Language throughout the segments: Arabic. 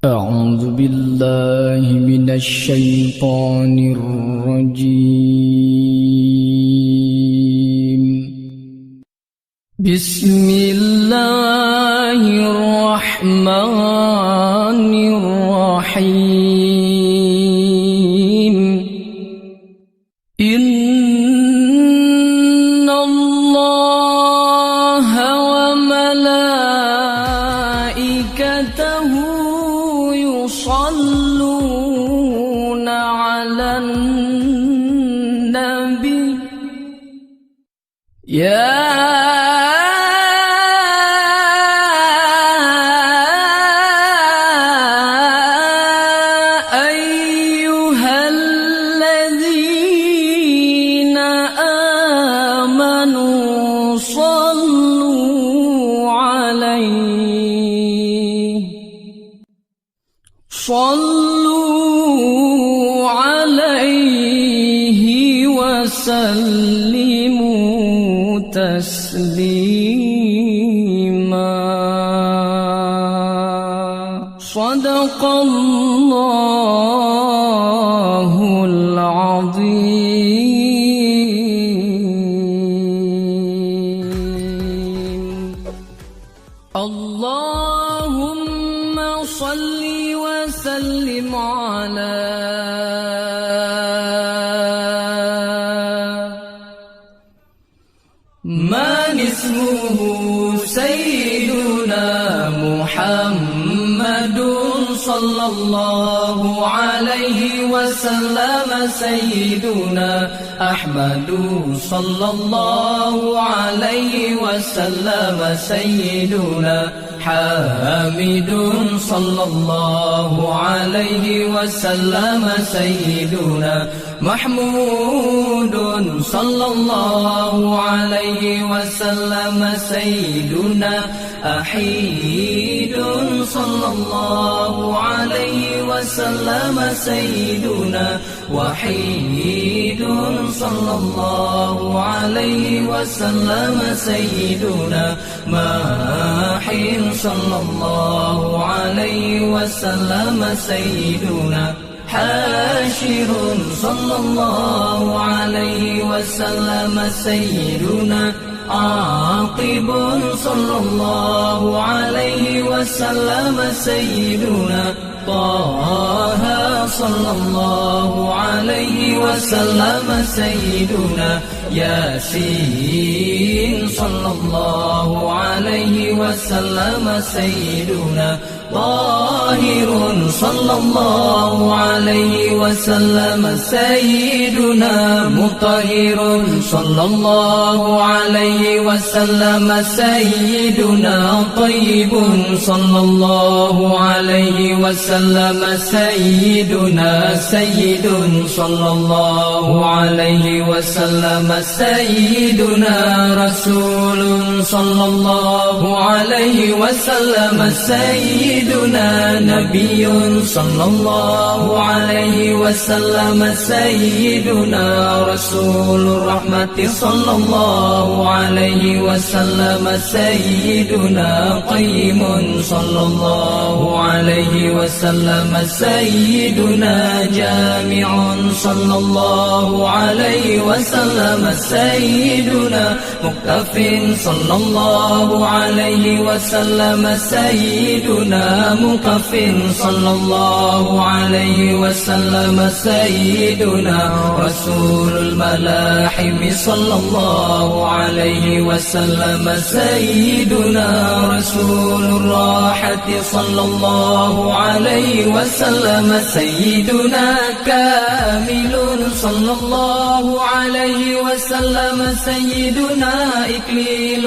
أعوذ بالله من الشيطان الرجيم. بسم الله الرحمن الرحيم. إن الله وملائكته يصلون على النبي يا أيها الذين آمنوا صلوا عليه وسلموا تسليما. صدق الله العظيم. اللهم صل وسلم على من اسمه سيدنا محمد صلى الله عليه وسلم. سيدنا أحمد صلى الله عليه وسلم. سيدنا حامد صلى الله عليه وسلم. سيدنا محمود صلى الله عليه وسلم. سيدنا أحيد صلى الله عليه وسلم. سيدنا وحيد صلى الله عليه وسلم. سيدنا ماحٍ صلى الله عليه وسلم. سيدنا حاشر صلى الله عليه وسلم. سيدنا عاقب صلى الله عليه وسلم. سيدنا طه صلى الله عليه وسلم. سيدنا ياسين صلى الله عليه وسلم. سيدنا طاهر صلى الله عليه وسلم. سيدنا مطهر صلى الله عليه وسلم. سيدنا طيب صلى الله عليه وسلم. سيدنا سيد صلى الله عليه وسلم. سيدنا رسول صلى الله عليه وسلم. سيدنا نبي صلى الله عليه وسلم. سيدنا رسول الرحمة صلى الله عليه وسلم. سيدنا قيم صلى الله عليه وسلم. سيدنا جامع صلى الله عليه وسلم. سيدنا مكتف صلى الله عليه وسلم. سيدنا مقف صلى الله عليه وسلم. سيدنا رسول الملاحم صلى الله عليه وسلم. سيدنا رسول الراحة صلى الله عليه وسلم. سيدنا كامل صلى الله عليه وسلم. سيدنا إكليل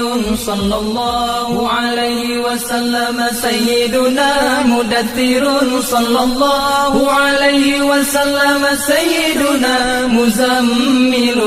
صلى الله عليه وسلم. سيدنا مدثر صلى الله عليه وسلم. سيدنا مزمل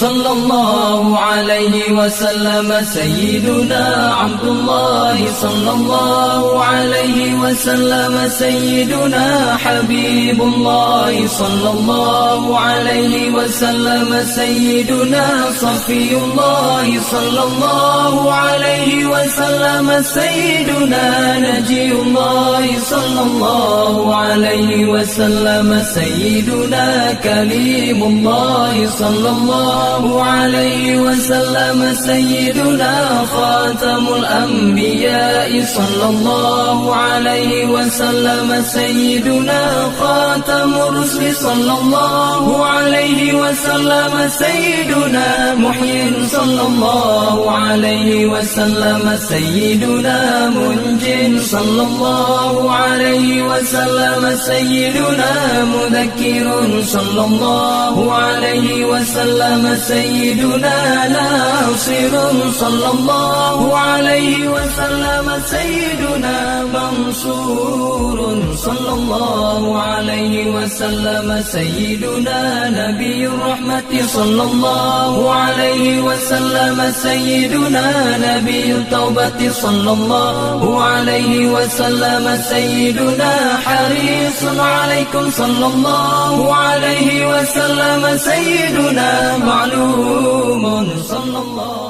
صلى الله عليه وسلم. سيدنا عبد الله صلى الله عليه وسلم. سيدنا حبيب الله صلى الله عليه وسلم. سيدنا صفي الله صلى الله عليه وسلم. سيدنا سيدنا نجي الله صلى الله عليه وسلم سيدنا كليم الله صلى الله عليه وسلم سيدنا خاتم الأنبياء صلى الله عليه وسلم سيدنا خاتم الرسل صلى الله عليه وسلم سيدنا محيي صلى الله عليه وسلم سيدنا منجٍ صلى الله عليه وسلم سيدنا مذكر صلى الله عليه وسلم سيدنا ناصر صلى الله عليه وسلم سيدنا منصور صلى الله عليه وسلم سيدنا نبي الرحمة صلى الله عليه وسلم سيدنا نبي التوبة صلى الله عليه وسلم سيدنا حريص عليكم صلى الله عليه وسلم سيدنا معلوم صلى الله